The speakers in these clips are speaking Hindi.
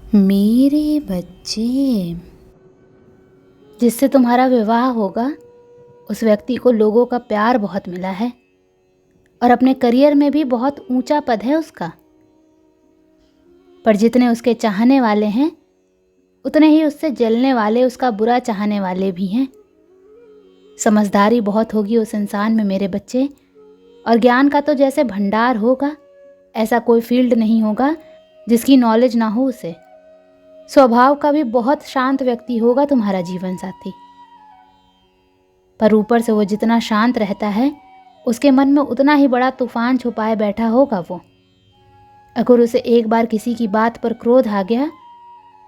मेरे बच्चे, जिससे तुम्हारा विवाह होगा उस व्यक्ति को लोगों का प्यार बहुत मिला है और अपने करियर में भी बहुत ऊंचा पद है उसका। पर जितने उसके चाहने वाले हैं उतने ही उससे जलने वाले, उसका बुरा चाहने वाले भी हैं। समझदारी बहुत होगी उस इंसान में मेरे बच्चे, और ज्ञान का तो जैसे भंडार होगा, ऐसा कोई फील्ड नहीं होगा जिसकी नॉलेज ना हो उसे। स्वभाव का भी बहुत शांत व्यक्ति होगा तुम्हारा जीवन साथी। पर ऊपर से वो जितना शांत रहता है उसके मन में उतना ही बड़ा तूफान छुपाए बैठा होगा वो। अगर उसे एक बार किसी की बात पर क्रोध आ गया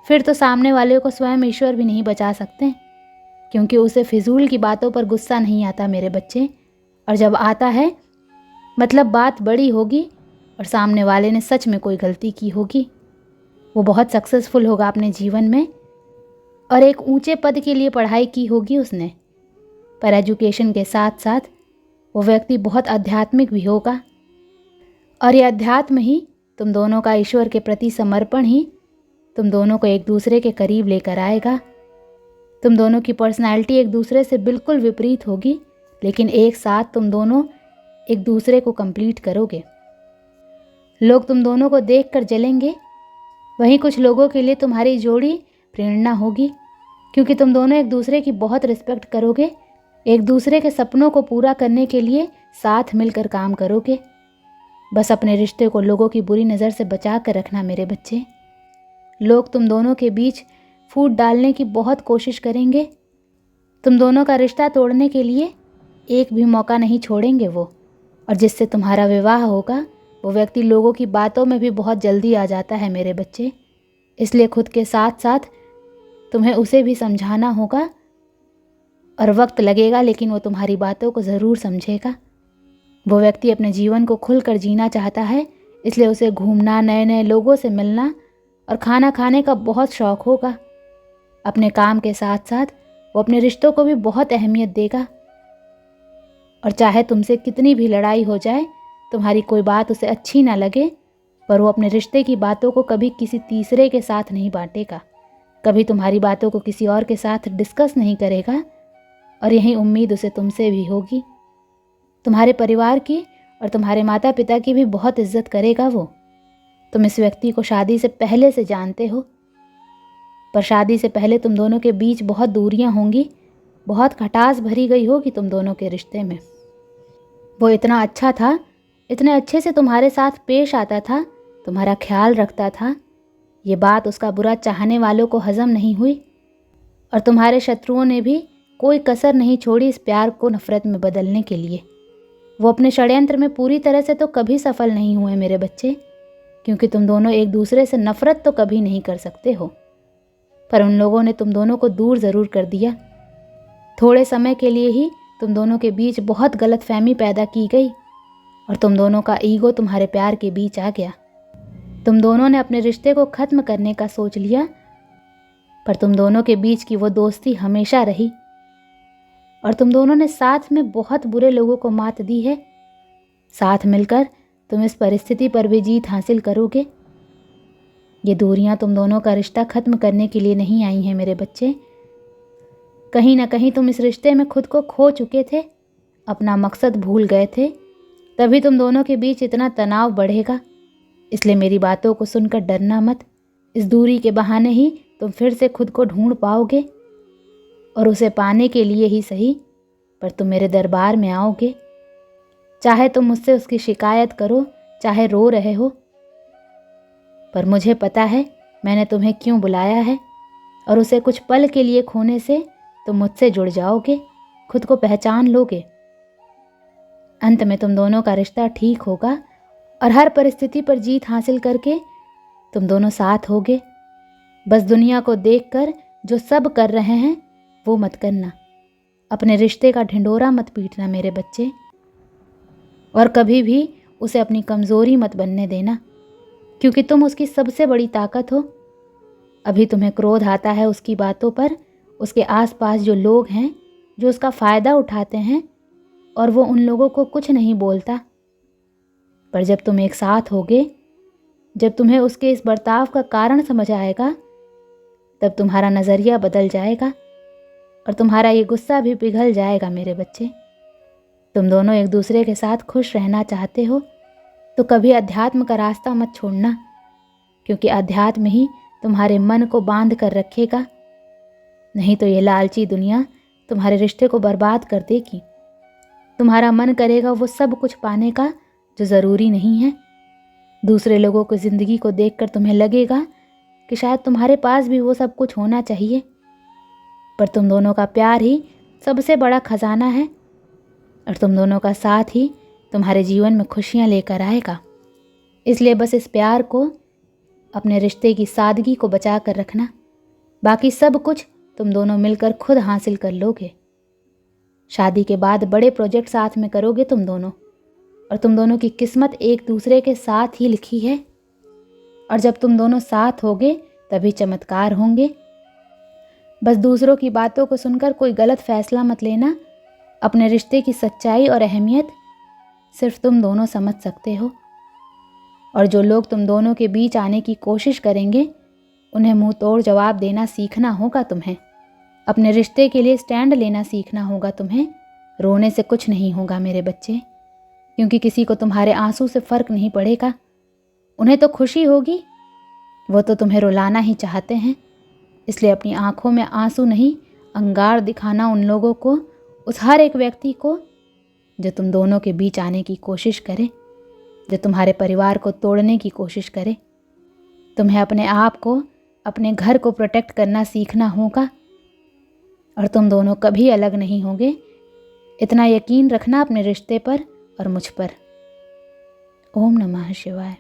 फिर तो सामने वाले को स्वयं ईश्वर भी नहीं बचा सकते, क्योंकि उसे फिजूल की बातों पर गुस्सा नहीं आता मेरे बच्चे। और जब आता है मतलब बात बड़ी होगी और सामने वाले ने सच में कोई गलती की होगी। वो बहुत सक्सेसफुल होगा अपने जीवन में और एक ऊंचे पद के लिए पढ़ाई की होगी उसने। पर एजुकेशन के साथ साथ वो व्यक्ति बहुत आध्यात्मिक भी होगा, और ये अध्यात्म ही तुम दोनों का ईश्वर के प्रति समर्पण ही तुम दोनों को एक दूसरे के करीब लेकर आएगा। तुम दोनों की पर्सनैलिटी एक दूसरे से बिल्कुल विपरीत होगी, लेकिन एक साथ तुम दोनों एक दूसरे को कंप्लीट करोगे। लोग तुम दोनों को देखकर जलेंगे, वहीं कुछ लोगों के लिए तुम्हारी जोड़ी प्रेरणा होगी, क्योंकि तुम दोनों एक दूसरे की बहुत रिस्पेक्ट करोगे, एक दूसरे के सपनों को पूरा करने के लिए साथ मिलकर काम करोगे। बस अपने रिश्ते को लोगों की बुरी नज़र से बचा कर रखना मेरे बच्चे। लोग तुम दोनों के बीच फूट डालने की बहुत कोशिश करेंगे, तुम दोनों का रिश्ता तोड़ने के लिए एक भी मौका नहीं छोड़ेंगे वो। और जिससे तुम्हारा विवाह होगा वो व्यक्ति लोगों की बातों में भी बहुत जल्दी आ जाता है मेरे बच्चे। इसलिए खुद के साथ साथ तुम्हें उसे भी समझाना होगा, और वक्त लगेगा लेकिन वो तुम्हारी बातों को ज़रूर समझेगा। वो व्यक्ति अपने जीवन को खुलकर जीना चाहता है, इसलिए उसे घूमना, नए नए लोगों से मिलना और खाना खाने का बहुत शौक़ होगा। अपने काम के साथ साथ वो अपने रिश्तों को भी बहुत अहमियत देगा, और चाहे तुमसे कितनी भी लड़ाई हो जाए, तुम्हारी कोई बात उसे अच्छी ना लगे, पर वो अपने रिश्ते की बातों को कभी किसी तीसरे के साथ नहीं बांटेगा, कभी तुम्हारी बातों को किसी और के साथ डिस्कस नहीं करेगा। और यही उम्मीद उसे तुमसे भी होगी। तुम्हारे परिवार की और तुम्हारे माता पिता की भी बहुत इज्जत करेगा वो। तुम इस व्यक्ति को शादी से पहले से जानते हो, पर शादी से पहले तुम दोनों के बीच बहुत दूरियां होंगी, बहुत खटास भरी गई होगी तुम दोनों के रिश्ते में। वो इतना अच्छा था, इतने अच्छे से तुम्हारे साथ पेश आता था, तुम्हारा ख्याल रखता था। ये बात उसका बुरा चाहने वालों को हजम नहीं हुई, और तुम्हारे शत्रुओं ने भी कोई कसर नहीं छोड़ी इस प्यार को नफरत में बदलने के लिए। वो अपने षड्यंत्र में पूरी तरह से तो कभी सफल नहीं हुए मेरे बच्चे, क्योंकि तुम दोनों एक दूसरे से नफरत तो कभी नहीं कर सकते हो। पर उन लोगों ने तुम दोनों को दूर ज़रूर कर दिया। थोड़े समय के लिए ही तुम दोनों के बीच बहुत गलतफहमी पैदा की गई, और तुम दोनों का ईगो तुम्हारे प्यार के बीच आ गया। तुम दोनों ने अपने रिश्ते को ख़त्म करने का सोच लिया, पर तुम दोनों के बीच की वो दोस्ती हमेशा रही, और तुम दोनों ने साथ में बहुत बुरे लोगों को मात दी है। साथ मिलकर तुम इस परिस्थिति पर भी जीत हासिल करोगे। ये दूरियां तुम दोनों का रिश्ता ख़त्म करने के लिए नहीं आई हैं मेरे बच्चे। कहीं ना कहीं तुम इस रिश्ते में खुद को खो चुके थे, अपना मकसद भूल गए थे, तभी तुम दोनों के बीच इतना तनाव बढ़ेगा। इसलिए मेरी बातों को सुनकर डरना मत। इस दूरी के बहाने ही तुम फिर से खुद को ढूंढ पाओगे, और उसे पाने के लिए ही सही, पर तुम मेरे दरबार में आओगे। चाहे तुम मुझसे उसकी शिकायत करो, चाहे रो रहे हो, पर मुझे पता है मैंने तुम्हें क्यों बुलाया है, और उसे कुछ पल के लिए खोने से तुम मुझसे जुड़ जाओगे, खुद को पहचान लोगे। अंत में तुम दोनों का रिश्ता ठीक होगा, और हर परिस्थिति पर जीत हासिल करके तुम दोनों साथ होगे। बस दुनिया को देखकर जो सब कर रहे हैं वो मत करना। अपने रिश्ते का ढिंढोरा मत पीटना मेरे बच्चे, और कभी भी उसे अपनी कमज़ोरी मत बनने देना, क्योंकि तुम उसकी सबसे बड़ी ताकत हो। अभी तुम्हें क्रोध आता है उसकी बातों पर, उसके आसपास जो लोग हैं जो उसका फ़ायदा उठाते हैं, और वो उन लोगों को कुछ नहीं बोलता। पर जब तुम एक साथ होगे, जब तुम्हें उसके इस बर्ताव का कारण समझ आएगा, तब तुम्हारा नज़रिया बदल जाएगा और तुम्हारा ये गुस्सा भी पिघल जाएगा। मेरे बच्चे, तुम दोनों एक दूसरे के साथ खुश रहना चाहते हो तो कभी अध्यात्म का रास्ता मत छोड़ना, क्योंकि अध्यात्म ही तुम्हारे मन को बांध कर रखेगा। नहीं तो ये लालची दुनिया तुम्हारे रिश्ते को बर्बाद कर देगी। तुम्हारा मन करेगा वो सब कुछ पाने का जो ज़रूरी नहीं है। दूसरे लोगों की ज़िंदगी को देखकर तुम्हें लगेगा कि शायद तुम्हारे पास भी वो सब कुछ होना चाहिए, पर तुम दोनों का प्यार ही सबसे बड़ा खजाना है और तुम दोनों का साथ ही तुम्हारे जीवन में खुशियाँ लेकर आएगा। इसलिए बस इस प्यार को, अपने रिश्ते की सादगी को बचा कर रखना। बाकी सब कुछ तुम दोनों मिलकर खुद हासिल कर लोगे। शादी के बाद बड़े प्रोजेक्ट साथ में करोगे तुम दोनों, और तुम दोनों की किस्मत एक दूसरे के साथ ही लिखी है। और जब तुम दोनों साथ होगे तभी चमत्कार होंगे। बस दूसरों की बातों को सुनकर कोई गलत फैसला मत लेना। अपने रिश्ते की सच्चाई और अहमियत सिर्फ तुम दोनों समझ सकते हो। और जो लोग तुम दोनों के बीच आने की कोशिश करेंगे, उन्हें मुंह तोड़ जवाब देना सीखना होगा तुम्हें। अपने रिश्ते के लिए स्टैंड लेना सीखना होगा तुम्हें। रोने से कुछ नहीं होगा मेरे बच्चे, क्योंकि किसी को तुम्हारे आंसू से फ़र्क नहीं पड़ेगा। उन्हें तो खुशी होगी, वो तो तुम्हें रुलाना ही चाहते हैं। इसलिए अपनी आंखों में आंसू नहीं, अंगार दिखाना उन लोगों को, उस हर एक व्यक्ति को जो तुम दोनों के बीच आने की कोशिश करे, जो तुम्हारे परिवार को तोड़ने की कोशिश करे। तुम्हें अपने आप को, अपने घर को प्रोटेक्ट करना सीखना होगा। और तुम दोनों कभी अलग नहीं होंगे, इतना यकीन रखना अपने रिश्ते पर और मुझ पर। ओम नमः शिवाय।